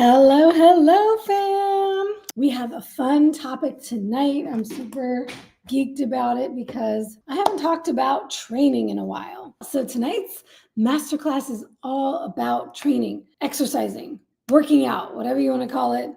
Hello, hello, fam. We have a fun topic tonight. I'm super geeked about it because I haven't talked about training in a while. So tonight's masterclass is all about training, exercising, working out, whatever you want to call it.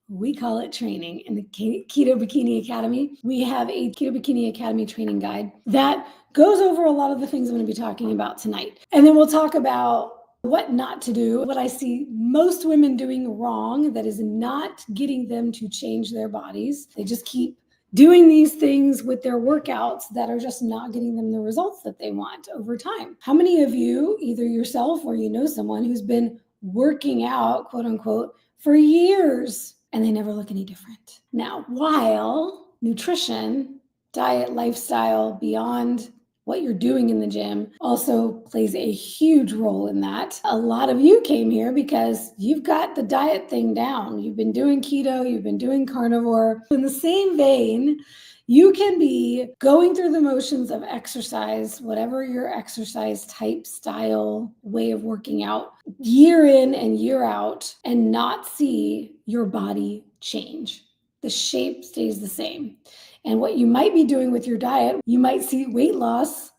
We call it training in the Keto Bikini Academy. We have a Keto Bikini Academy training guide that goes over a lot of the things I'm going to be talking about tonight. And then we'll talk about what not to do, what I see most women doing wrong that is not getting them to change their bodies. They just keep doing these things with their workouts that are just not getting them the results that they want over time. How many of you, either yourself or you know someone who's been working out, quote unquote, for years and they never look any different? Now, while nutrition, diet, lifestyle, beyond what you're doing in the gym also plays a huge role in that. A lot of you came here because you've got the diet thing down. You've been doing keto, you've been doing carnivore. In the same vein, you can be going through the motions of exercise, whatever your exercise type, style, way of working out, year in and year out, and not see your body change. The shape stays the same. And what you might be doing with your diet, you might see weight loss,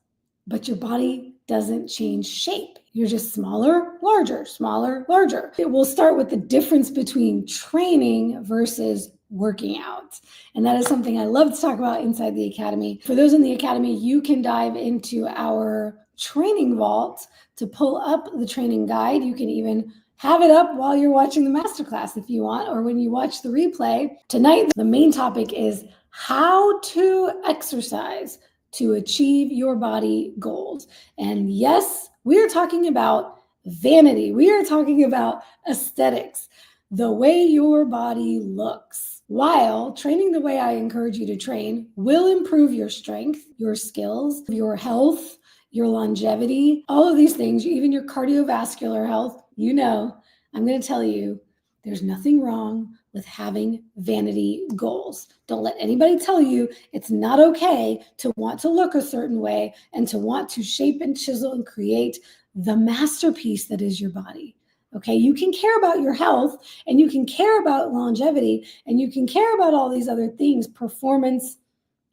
but your body doesn't change shape. You're just smaller, larger, smaller, larger. It will start with the difference between training versus working out. And that is something I love to talk about inside the Academy. For those in the Academy, you can dive into our training vault to pull up the training guide. You can even have it up while you're watching the masterclass if you want, or when you watch the replay. Tonight, the main topic is how to exercise to achieve your body goals. And yes, we are talking about vanity. We are talking about aesthetics, the way your body looks. While training the way I encourage you to train will improve your strength, your skills, your health, your longevity, all of these things, even your cardiovascular health. You know, I'm going to tell you, there's nothing wrong with having vanity goals. Don't let anybody tell you it's not okay to want to look a certain way and to want to shape and chisel and create the masterpiece that is your body. Okay, you can care about your health and you can care about longevity and you can care about all these other things, performance,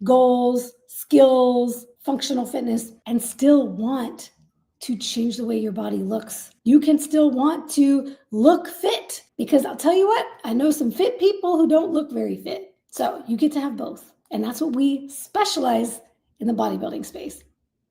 goals, skills, functional fitness, and still want to change the way your body looks. You can still want to look fit, because I'll tell you what, I know some fit people who don't look very fit. So you get to have both. And that's what we specialize in the bodybuilding space.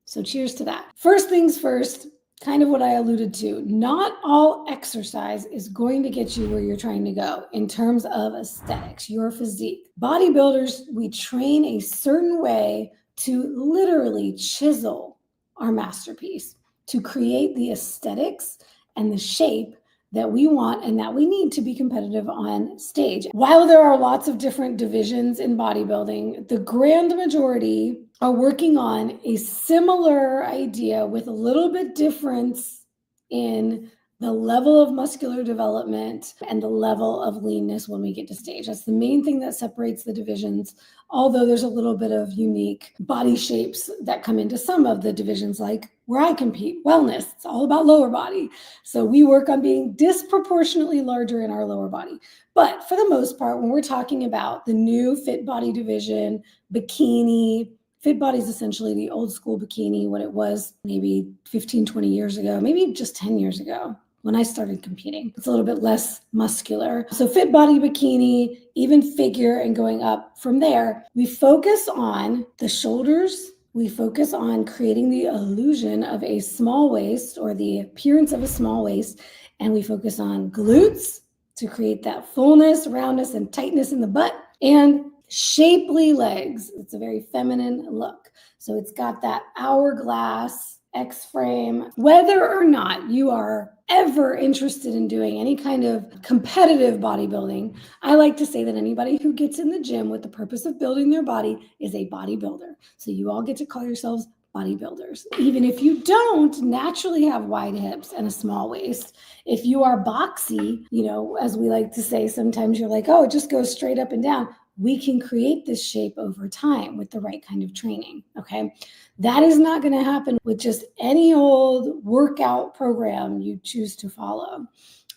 So cheers to that. First things first, kind of what I alluded to, not all exercise is going to get you where you're trying to go in terms of aesthetics, your physique. Bodybuilders, we train a certain way to literally chisel our masterpiece, to create the aesthetics and the shape that we want and that we need to be competitive on stage. While there are lots of different divisions in bodybuilding, the grand majority are working on a similar idea with a little bit difference in the level of muscular development and the level of leanness when we get to stage. That's the main thing that separates the divisions, although there's a little bit of unique body shapes that come into some of the divisions, like where I compete, wellness. It's all about lower body. So we work on being disproportionately larger in our lower body. But for the most part, when we're talking about the new fit body division, bikini, fit body is essentially the old school bikini, what it was maybe 15, 20 years ago, maybe just 10 years ago when I started competing. It's a little bit less muscular. So fit body, bikini, even figure, and going up from there, we focus on the shoulders. We focus on creating the illusion of a small waist or the appearance of a small waist. And we focus on glutes to create that fullness, roundness, and tightness in the butt, and shapely legs. It's a very feminine look. So it's got that hourglass X-frame. Whether or not you are ever interested in doing any kind of competitive bodybuilding, I like to say that anybody who gets in the gym with the purpose of building their body is a bodybuilder. So you all get to call yourselves bodybuilders. Even if you don't naturally have wide hips and a small waist, if you are boxy, you know, as we like to say, sometimes you're like, oh, it just goes straight up and down. We can create this shape over time with the right kind of training, okay? That is not going to happen with just any old workout program you choose to follow.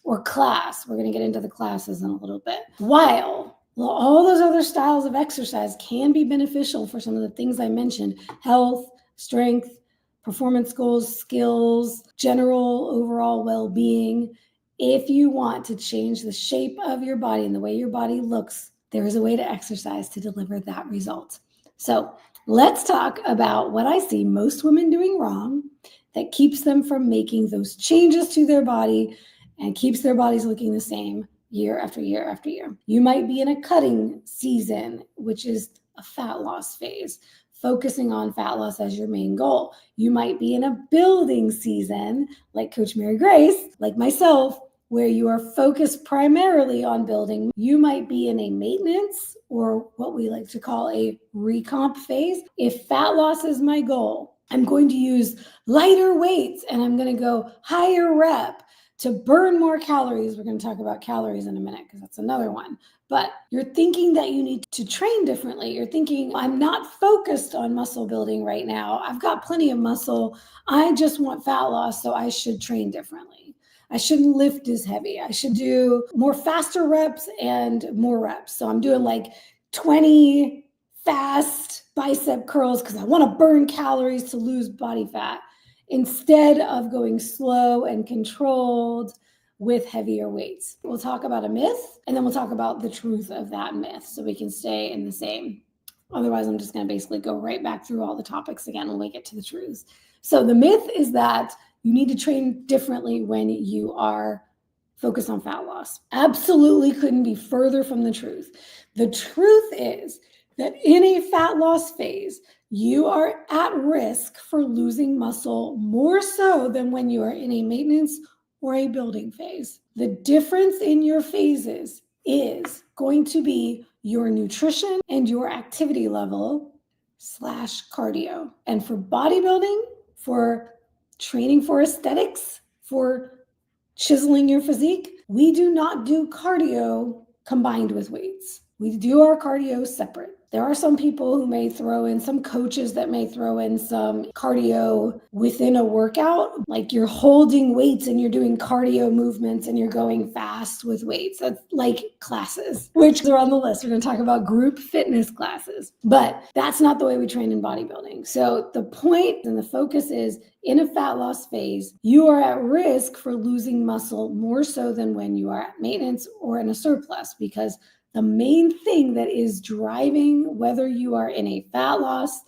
or class. We're going to get into the classes in a little bit. While all those other styles of exercise can be beneficial for some of the things I mentioned, health, strength, performance goals, skills, general overall well-being, if you want to change the shape of your body and the way your body looks, there is a way to exercise to deliver that result. So let's talk about what I see most women doing wrong that keeps them from making those changes to their body and keeps their bodies looking the same year after year after year. You might be in a cutting season, which is a fat loss phase, focusing on fat loss as your main goal. You might be in a building season, like Coach Mary Grace, like myself, where you are focused primarily on building. You might be in a maintenance or what we like to call a recomp phase. If fat loss is my goal, I'm going to use lighter weights and I'm going to go higher rep to burn more calories. We're going to talk about calories in a minute because that's another one. But you're thinking that you need to train differently. You're thinking, I'm not focused on muscle building right now. I've got plenty of muscle. I just want fat loss, so I should train differently. I shouldn't lift as heavy. I should do more faster reps and more reps. So I'm doing like 20 fast bicep curls because I want to burn calories to lose body fat instead of going slow and controlled with heavier weights. We'll talk about a myth and then we'll talk about the truth of that myth so we can stay in the same. Otherwise, I'm just going to basically go right back through all the topics again when we get to the truths. So the myth is that you need to train differently when you are focused on fat loss. Absolutely couldn't be further from the truth. The truth is that in a fat loss phase, you are at risk for losing muscle more so than when you are in a maintenance or a building phase. The difference in your phases is going to be your nutrition and your activity level / cardio. And for bodybuilding, for training for aesthetics, for chiseling your physique, we do not do cardio combined with weights. We do our cardio separate. There are some people who may throw in, some coaches that may throw in some cardio within a workout, like you're holding weights and you're doing cardio movements and you're going fast with weights. That's like classes, which are on the list. We're going to talk about group fitness classes, but that's not the way we train in bodybuilding. So the point and the focus is in a fat loss phase, you are at risk for losing muscle more so than when you are at maintenance or in a surplus, because the main thing that is driving whether you are in a fat loss,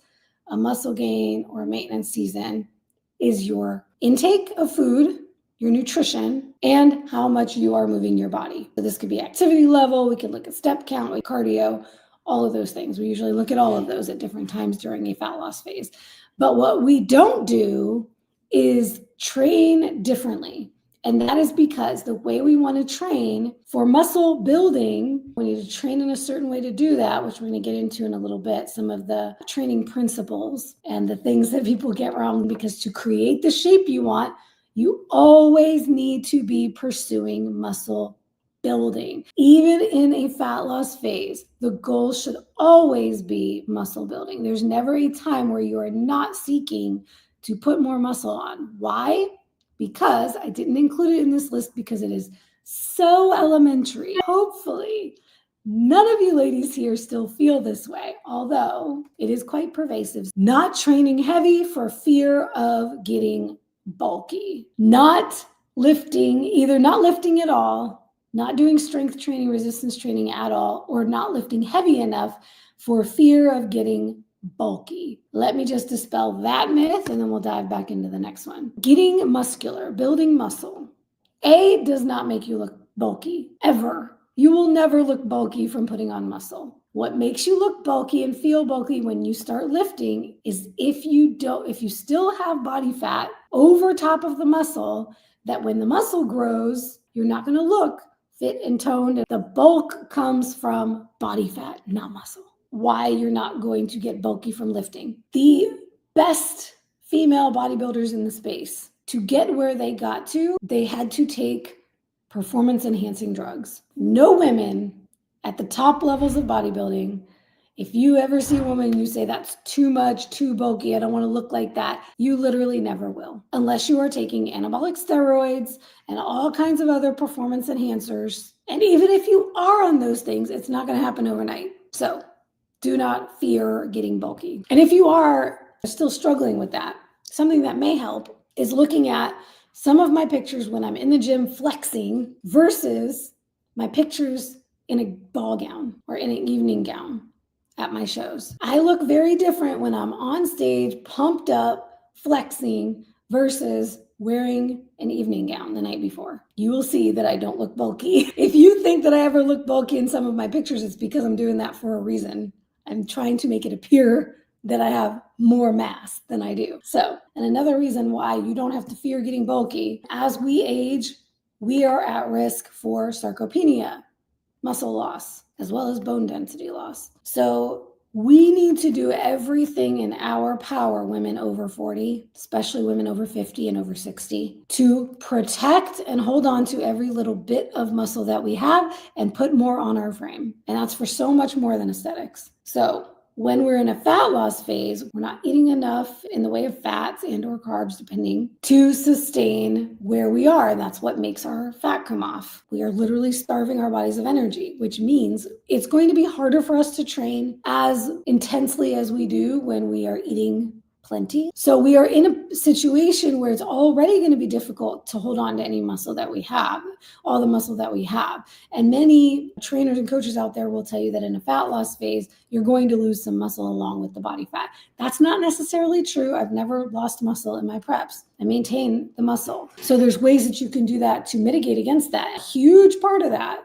a muscle gain, or a maintenance season is your intake of food, your nutrition, and how much you are moving your body. So this could be activity level, we could look at step count, like cardio, all of those things. We usually look at all of those at different times during a fat loss phase. But what we don't do is train differently. And that is because the way we want to train for muscle building, we need to train in a certain way to do that, which we're going to get into in a little bit, some of the training principles and the things that people get wrong, because to create the shape you want, you always need to be pursuing muscle building. Even in a fat loss phase, the goal should always be muscle building. There's never a time where you are not seeking to put more muscle on. Why? Because I didn't include it in this list because it is so elementary. Hopefully, none of you ladies here still feel this way, although it is quite pervasive. Not training heavy for fear of getting bulky. Not lifting, either not lifting at all, not doing strength training, resistance training at all, or not lifting heavy enough for fear of getting bulky. Let me just dispel that myth and then we'll dive back into the next one. Getting muscular, building muscle, does not make you look bulky, ever. You will never look bulky from putting on muscle. What makes you look bulky and feel bulky when you start lifting is if you still have body fat over top of the muscle, that when the muscle grows, you're not going to look fit and toned. The bulk comes from body fat, not muscle. Why you're not going to get bulky from lifting. The best female bodybuilders in the space, to get where they got to, they had to take performance enhancing drugs. No women at the top levels of bodybuilding If you ever see a woman and you say that's too much, too bulky, I don't want to look like that, you literally never will. Unless you are taking anabolic steroids and all kinds of other performance enhancers. And even if you are on those things, it's not going to happen overnight. So do not fear getting bulky. And if you are still struggling with that, something that may help is looking at some of my pictures when I'm in the gym flexing versus my pictures in a ball gown or in an evening gown at my shows. I look very different when I'm on stage, pumped up, flexing versus wearing an evening gown the night before. You will see that I don't look bulky. If you think that I ever look bulky in some of my pictures, it's because I'm doing that for a reason. I'm trying to make it appear that I have more mass than I do. So, and another reason why you don't have to fear getting bulky, as we age, we are at risk for sarcopenia, muscle loss, as well as bone density loss. So we need to do everything in our power, women over 40, especially women over 50 and over 60, to protect and hold on to every little bit of muscle that we have and put more on our frame. And that's for so much more than aesthetics. So when we're in a fat loss phase, we're not eating enough in the way of fats and or carbs, depending, to sustain where we are. And that's what makes our fat come off. We are literally starving our bodies of energy, which means it's going to be harder for us to train as intensely as we do when we are eating plenty. So we are in a situation where it's already going to be difficult to hold on to any muscle that we have, all the muscle that we have. And many trainers and coaches out there will tell you that in a fat loss phase, you're going to lose some muscle along with the body fat. That's not necessarily true. I've never lost muscle in my preps. I maintain the muscle. So there's ways that you can do that to mitigate against that. A huge part of that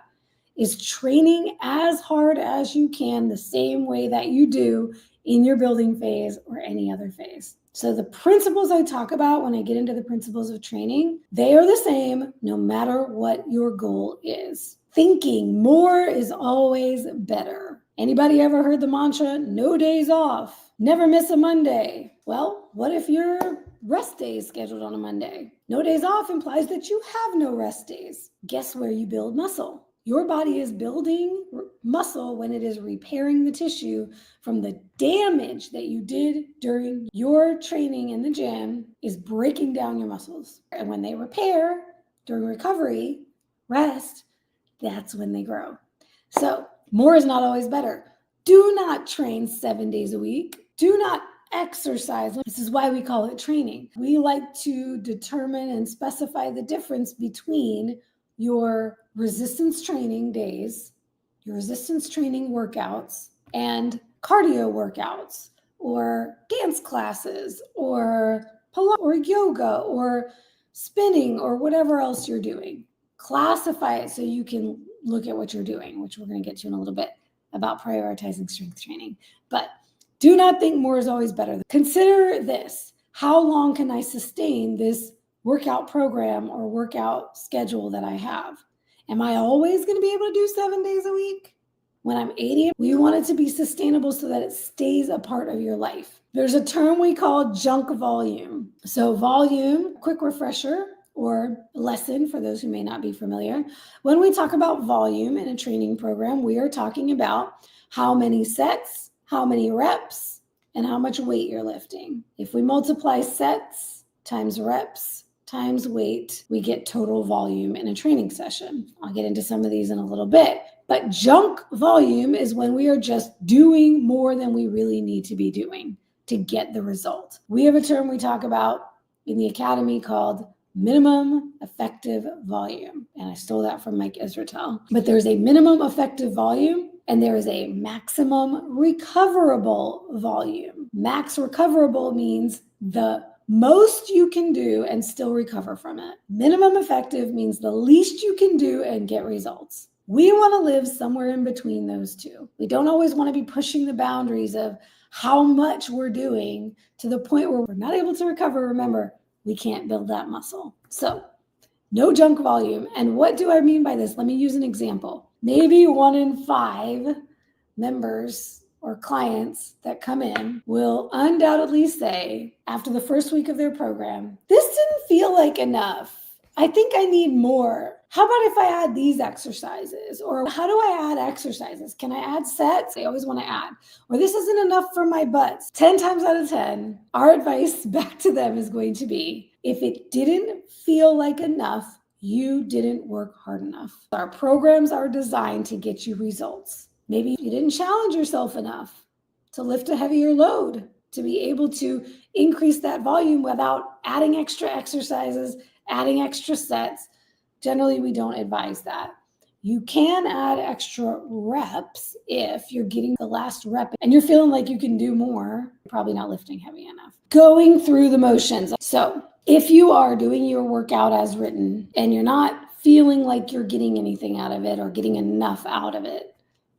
is training as hard as you can the same way that you do in your building phase or any other phase. So the principles I talk about when I get into the principles of training, they are the same no matter what your goal is. Thinking more is always better. Anybody ever heard the mantra, no days off, never miss a Monday? Well, what if your rest day is scheduled on a Monday? No days off implies that you have no rest days. Guess where you build muscle? Your body is building muscle when it is repairing the tissue from the damage that you did during your training in the gym is breaking down your muscles. And when they repair during recovery, rest, that's when they grow. So more is not always better. Do not train 7 days a week. Do not exercise. This is why we call it training. We like to determine and specify the difference between your resistance training days, your resistance training workouts, and cardio workouts, or dance classes, or Pilates, or yoga, or spinning, or whatever else you're doing. Classify it so you can look at what you're doing, which we're going to get to in a little bit about prioritizing strength training. But do not think more is always better. Consider this. How long can I sustain this workout program or workout schedule that I have? Am I always going to be able to do 7 days a week? When I'm 80, we want it to be sustainable so that it stays a part of your life. There's a term we call junk volume. So volume, quick refresher or lesson for those who may not be familiar. When we talk about volume in a training program, we are talking about how many sets, how many reps, and how much weight you're lifting. If we multiply sets times reps times weight, we get total volume in a training session. I'll get into some of these in a little bit. But junk volume is when we are just doing more than we really need to be doing to get the result. We have a term we talk about in the academy called minimum effective volume. And I stole that from Mike Israetel. But there's a minimum effective volume and there is a maximum recoverable volume. Max recoverable means the most you can do and still recover from it. Minimum effective means the least you can do and get results. We want to live somewhere in between those two. We don't always want to be pushing the boundaries of how much we're doing to the point where we're not able to recover. Remember, we can't build that muscle. So no junk volume. And what do I mean by this? Let me use an example. Maybe 1 in 5 members or clients that come in will undoubtedly say after the first week of their program, this didn't feel like enough. I think I need more. How about if I add these exercises? Or how do I add exercises? Can I add sets? I always want to add. Or this isn't enough for my butts. 10 times out of 10, our advice back to them is going to be, if it didn't feel like enough, you didn't work hard enough. Our programs are designed to get you results. Maybe you didn't challenge yourself enough to lift a heavier load, to be able to increase that volume without adding extra exercises, adding extra sets. Generally, we don't advise that. You can add extra reps if you're getting the last rep and you're feeling like you can do more, probably not lifting heavy enough. Going through the motions. So if you are doing your workout as written and you're not feeling like you're getting anything out of it or getting enough out of it,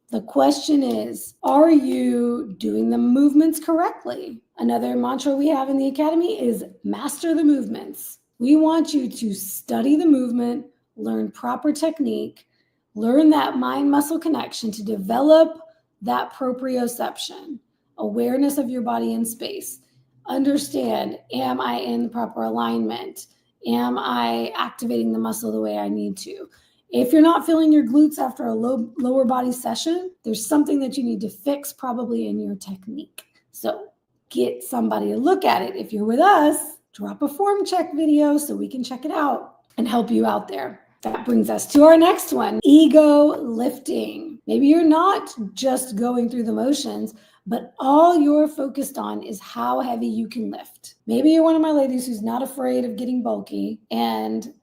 the question is, are you doing the movements correctly? Another mantra we have in the academy is master the movements. We want you to study the movement, learn proper technique, learn that mind-muscle connection to develop that proprioception, awareness of your body in space. Understand, am I in the proper alignment? Am I activating the muscle the way I need to? If you're not feeling your glutes after a lower body session, there's something that you need to fix probably in your technique. So get somebody to look at it. If you're with us, drop a form check video so we can check it out and help you out there. That brings us to our next one, ego lifting. Maybe you're not just going through the motions, but all you're focused on is how heavy you can lift. Maybe you're one of my ladies who's not afraid of getting bulky, and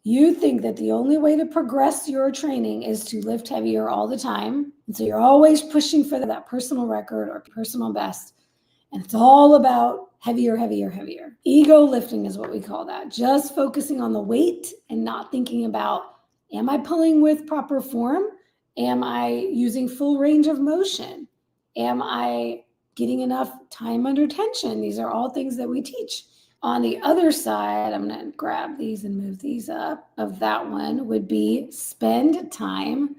you think that the only way to progress your training is to lift heavier all the time. And so you're always pushing for that personal record or personal best. And it's all about heavier, heavier, heavier. Ego lifting is what we call that. Just focusing on the weight and not thinking about, am I pulling with proper form? Am I using full range of motion? Am I getting enough time under tension? These are all things that we teach. On the other side, I'm going to grab these and move these up. Of that one would be spend time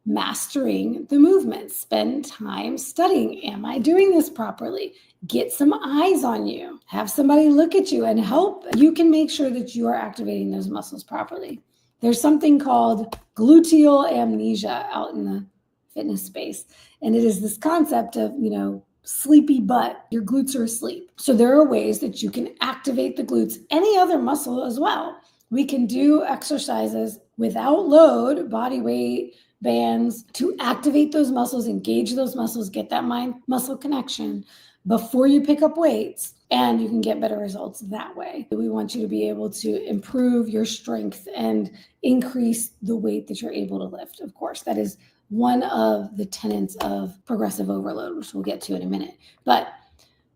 mastering the movement. Spend time studying. Am I doing this properly? Get some eyes on you. Have somebody look at you and help. You can make sure that you are activating those muscles properly. There's something called gluteal amnesia out in the fitness space. And it is this concept of, sleepy butt, your glutes are asleep. So there are ways that you can activate the glutes, any other muscle as well. We can do exercises without load, body weight, bands, to activate those muscles, engage those muscles, get that mind-muscle connection before you pick up weights, and you can get better results that way. We want you to be able to improve your strength and increase the weight that you're able to lift. Of course, that is one of the tenets of progressive overload, which we'll get to in a minute. But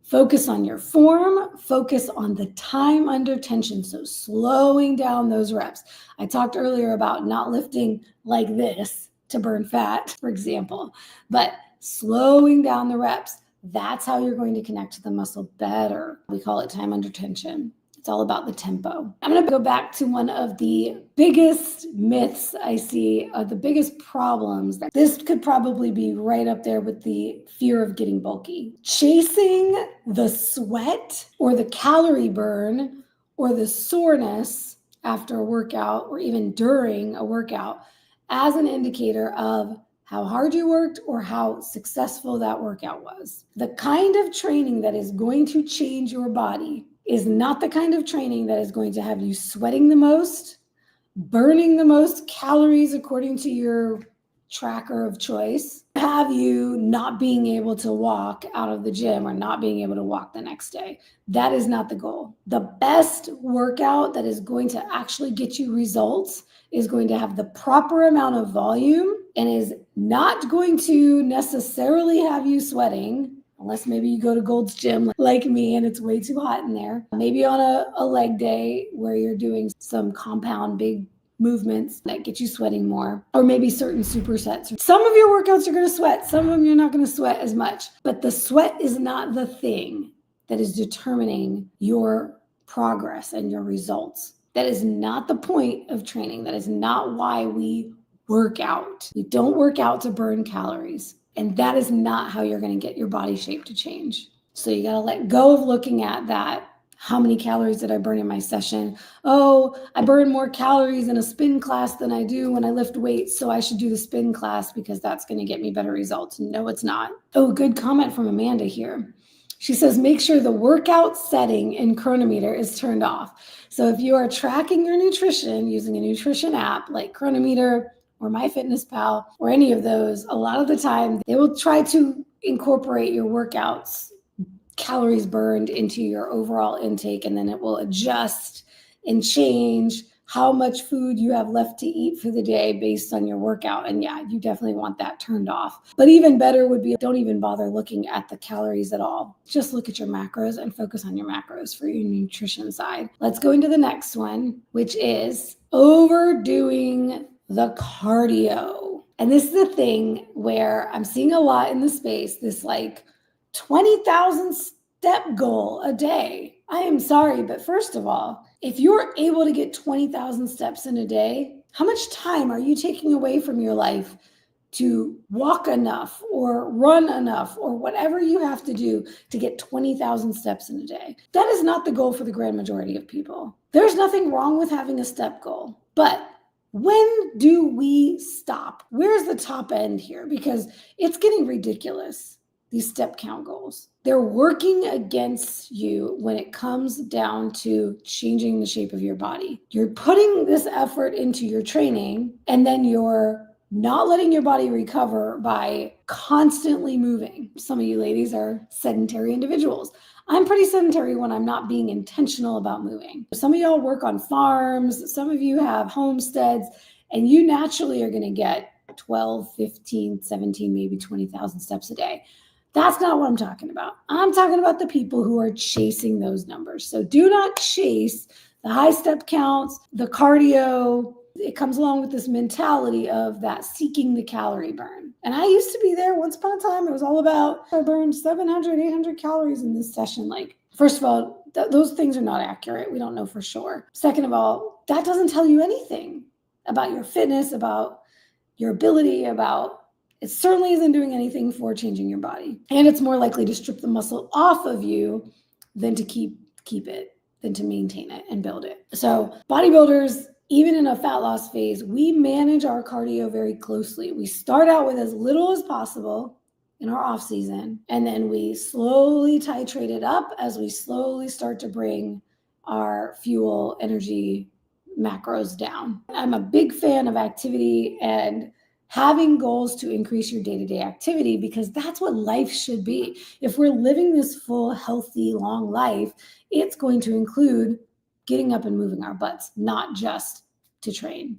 focus on your form, focus on the time under tension. So slowing down those reps. I talked earlier about not lifting like this to burn fat, for example, but slowing down the reps. That's how you're going to connect to the muscle better. We call it time under tension. It's all about the tempo. I'm going to go back to one of the biggest myths I see, the biggest problems. This could probably be right up there with the fear of getting bulky. Chasing the sweat or the calorie burn or the soreness after a workout or even during a workout as an indicator of how hard you worked or how successful that workout was. The kind of training that is going to change your body is not the kind of training that is going to have you sweating the most, burning the most calories according to your tracker of choice, have you not being able to walk out of the gym or not being able to walk the next day. That is not the goal. The best workout that is going to actually get you results is going to have the proper amount of volume and is not going to necessarily have you sweating, unless maybe you go to Gold's Gym like me and it's way too hot in there. Maybe on a leg day where you're doing some compound big movements that get you sweating more, or maybe certain supersets. Some of your workouts are going to sweat. Some of them you're not going to sweat as much. But the sweat is not the thing that is determining your progress and your results. That is not the point of training. That is not why we work out. We don't work out to burn calories. And that is not how you're going to get your body shape to change. So you got to let go of looking at that. How many calories did I burn in my session? Oh, I burn more calories in a spin class than I do when I lift weights, so I should do the spin class because that's going to get me better results. No, it's not. Oh, good comment from Amanda here. She says, make sure the workout setting in Chronometer is turned off. So if you are tracking your nutrition using a nutrition app like Chronometer or MyFitnessPal or any of those, a lot of the time they will try to incorporate your workouts, calories burned, into your overall intake, and then it will adjust and change how much food you have left to eat for the day based on your workout. And yeah, you definitely want that turned off. But even better would be, don't even bother looking at the calories at all. Just look at your macros and focus on your macros for your nutrition side. Let's go into the next one, which is overdoing the cardio. And this is the thing where I'm seeing a lot in the space, this like 20,000 step goal a day. I am sorry, but first of all, if you're able to get 20,000 steps in a day, how much time are you taking away from your life to walk enough or run enough or whatever you have to do to get 20,000 steps in a day? That is not the goal for the grand majority of people. There's nothing wrong with having a step goal, but when do we stop? Where's the top end here? Because it's getting ridiculous, these step count goals. They're working against you when it comes down to changing the shape of your body. You're putting this effort into your training, and then you're not letting your body recover by constantly moving. Some of you ladies are sedentary individuals. I'm pretty sedentary when I'm not being intentional about moving. Some of y'all work on farms, some of you have homesteads, and you naturally are going to get 12, 15, 17, maybe 20,000 steps a day. That's not what I'm talking about. I'm talking about the people who are chasing those numbers. So do not chase the high step counts, the cardio. It comes along with this mentality of that seeking the calorie burn. And I used to be there once upon a time. It was all about, I burned 700, 800 calories in this session. Like, first of all, those things are not accurate. We don't know for sure. Second of all, that doesn't tell you anything about your fitness, about your ability, it certainly isn't doing anything for changing your body. And it's more likely to strip the muscle off of you than to keep it, than to maintain it and build it. So bodybuilders, even in a fat loss phase, we manage our cardio very closely. We start out with as little as possible in our off season, and then we slowly titrate it up as we slowly start to bring our fuel, energy, macros down. I'm a big fan of activity and having goals to increase your day-to-day activity, because that's what life should be. If we're living this full, healthy, long life, it's going to include getting up and moving our butts, not just to train.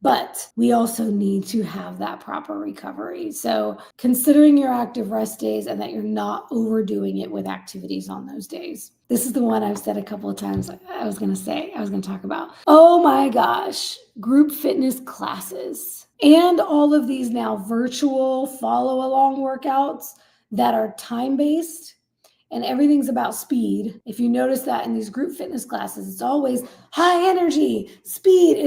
But we also need to have that proper recovery. So considering your active rest days and that you're not overdoing it with activities on those days. This is the one I've said a couple of times I was going to talk about. Oh my gosh, group fitness classes and all of these now virtual follow along workouts that are time-based. And everything's about speed. If you notice that in these group fitness classes, it's always high energy, speed.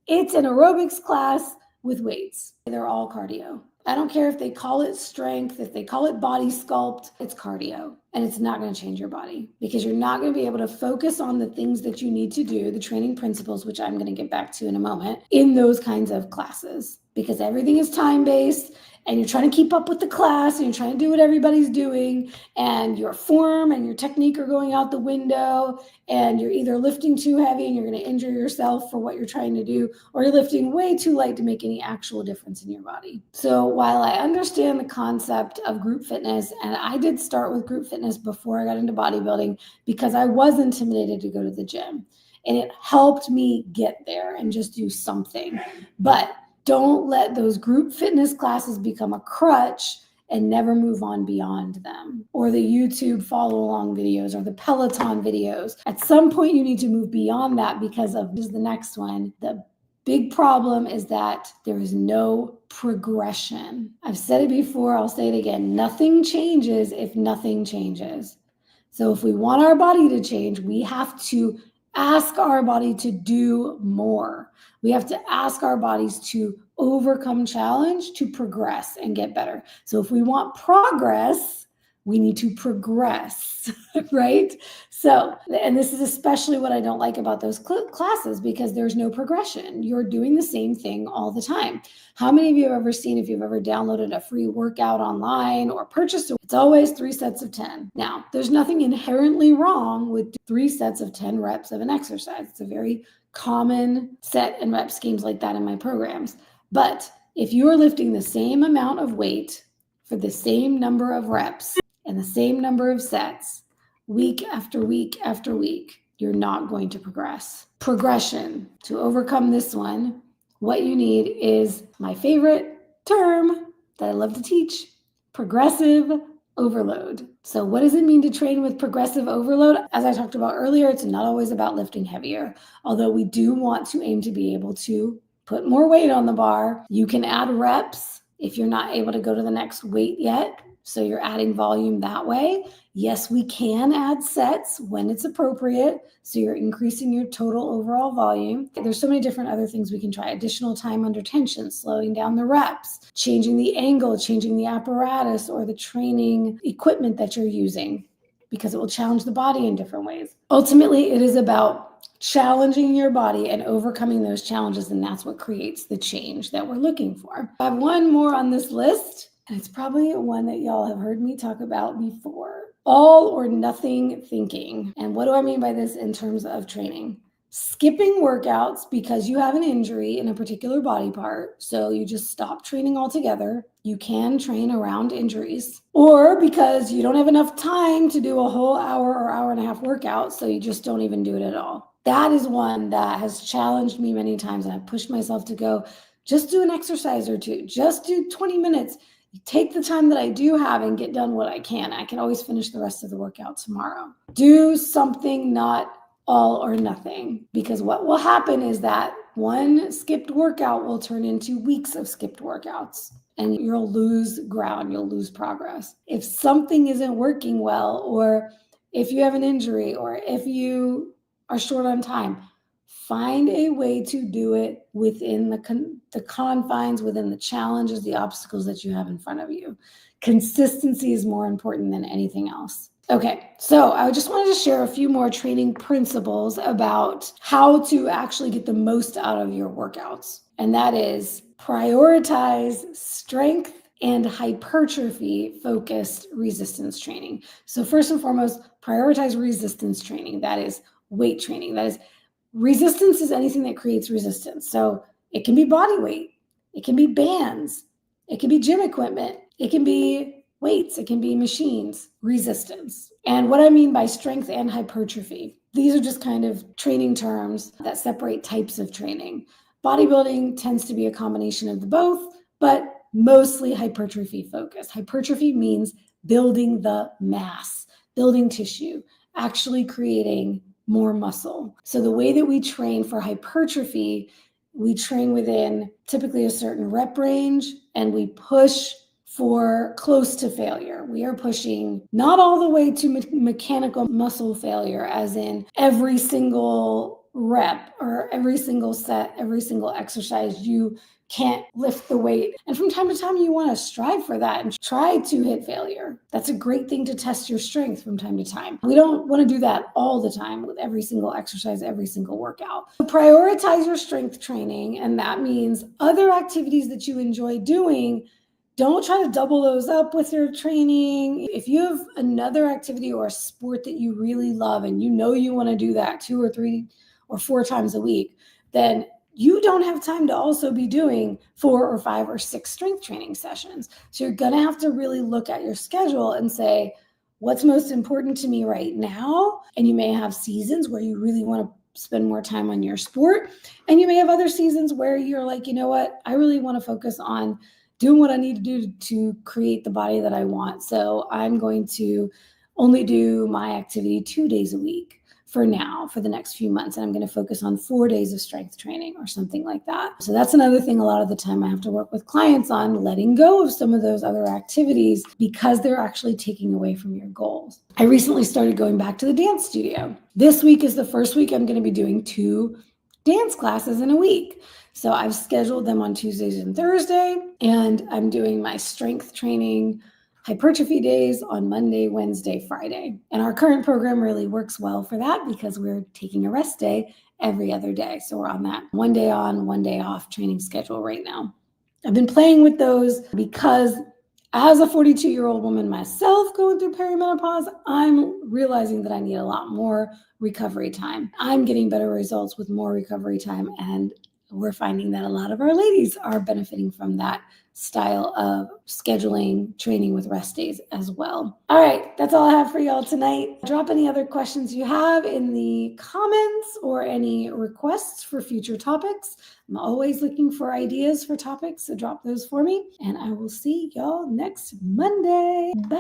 It's an aerobics class with weights. They're all cardio. I don't care if they call it strength, if they call it body sculpt, it's cardio. And it's not going to change your body, because you're not going to be able to focus on the things that you need to do, the training principles, which I'm going to get back to in a moment, in those kinds of classes, because everything is time-based. And you're trying to keep up with the class, and you're trying to do what everybody's doing, and your form and your technique are going out the window, and you're either lifting too heavy and you're going to injure yourself for what you're trying to do, or you're lifting way too light to make any actual difference in your body. So while I understand the concept of group fitness, and I did start with group fitness before I got into bodybuilding because I was intimidated to go to the gym, and it helped me get there and just do something. But don't let those group fitness classes become a crutch and never move on beyond them, or the YouTube follow along videos or the Peloton videos. At some point, you need to move beyond that, because of this is the next one. The big problem is that there is no progression. I've said it before, I'll say it again. Nothing changes if nothing changes. So if we want our body to change, we have to ask our body to do more. We have to ask our bodies to overcome challenge, to progress and get better. So if we want progress, We need to progress, right? So, and this is especially what I don't like about those classes, because there's no progression. You're doing the same thing all the time. How many of you have ever seen, if you've ever downloaded a free workout online or purchased it, it's always 3 sets of 10. Now, there's nothing inherently wrong with 3 sets of 10 reps of an exercise. It's a very common set and rep schemes like that in my programs. But if you are lifting the same amount of weight for the same number of reps and the same number of sets, week after week after week, you're not going to progress. Progression. To overcome this one, what you need is my favorite term that I love to teach: progressive overload. So what does it mean to train with progressive overload? As I talked about earlier, it's not always about lifting heavier, although we do want to aim to be able to put more weight on the bar. You can add reps if you're not able to go to the next weight yet, so you're adding volume that way. Yes, we can add sets when it's appropriate, so you're increasing your total overall volume. There's so many different other things we can try. Additional time under tension, slowing down the reps, changing the angle, changing the apparatus or the training equipment that you're using, because it will challenge the body in different ways. Ultimately, it is about challenging your body and overcoming those challenges, and that's what creates the change that we're looking for. I have one more on this list, and it's probably one that y'all have heard me talk about before: all or nothing thinking. And what do I mean by this in terms of training? Skipping workouts because you have an injury in a particular body part, so you just stop training altogether. You can train around injuries, or because you don't have enough time to do a whole hour or hour and a half workout, so you just don't even do it at all. That is one that has challenged me many times, and I've pushed myself to go, just do an exercise or two, just do 20 minutes. Take the time that I do have and get done what I can. I can always finish the rest of the workout tomorrow. Do something, not all or nothing, because what will happen is that one skipped workout will turn into weeks of skipped workouts, and you'll lose ground, you'll lose progress. If something isn't working well, or if you have an injury, or if you are short on time, find a way to do it within the confines, within the challenges, the obstacles that you have in front of you. Consistency is more important than anything else. Okay, so I just wanted to share a few more training principles about how to actually get the most out of your workouts. And that is prioritize strength and hypertrophy focused resistance training. So first and foremost, prioritize resistance training. That is weight training. That is resistance is anything that creates resistance. So it can be body weight, it can be bands, it can be gym equipment, it can be weights, it can be machines. Resistance. And what I mean by strength and hypertrophy, these are just kind of training terms that separate types of training. Bodybuilding tends to be a combination of the both, but mostly hypertrophy focused. Hypertrophy means building the mass, building tissue, actually creating more muscle. So the way that we train for hypertrophy, we train within typically a certain rep range, and we push for close to failure. We are pushing not all the way to mechanical muscle failure, as in every single rep or every single set, every single exercise, you can't lift the weight. And from time to time, you want to strive for that and try to hit failure. That's a great thing to test your strength from time to time. We don't want to do that all the time with every single exercise, every single workout. So prioritize your strength training, and that means other activities that you enjoy doing. Don't try to double those up with your training. If you have another activity or a sport that you really love and you know you want to do that 2 or 3 or 4 times a week, then you don't have time to also be doing 4 or 5 or 6 strength training sessions. So you're going to have to really look at your schedule and say, what's most important to me right now? And you may have seasons where you really want to spend more time on your sport. And you may have other seasons where you're like, you know what? I really want to focus on doing what I need to do to create the body that I want. So I'm going to only do my activity 2 days a week for now, for the next few months. And I'm going to focus on 4 days of strength training or something like that. So that's another thing a lot of the time I have to work with clients on, letting go of some of those other activities because they're actually taking away from your goals. I recently started going back to the dance studio. This week is the first week I'm going to be doing 2 dance classes in a week. So I've scheduled them on Tuesdays and Thursday, and I'm doing my strength training hypertrophy days on Monday, Wednesday, Friday. And our current program really works well for that because we're taking a rest day every other day. So we're on that 1 day on, 1 day off training schedule right now. I've been playing with those because as a 42-year-old woman myself going through perimenopause, I'm realizing that I need a lot more recovery time. I'm getting better results with more recovery time, and we're finding that a lot of our ladies are benefiting from that style of scheduling training with rest days as well. All right, that's all I have for y'all tonight. Drop any other questions you have in the comments or any requests for future topics. I'm always looking for ideas for topics, so drop those for me, and I will see y'all next Monday. Bye.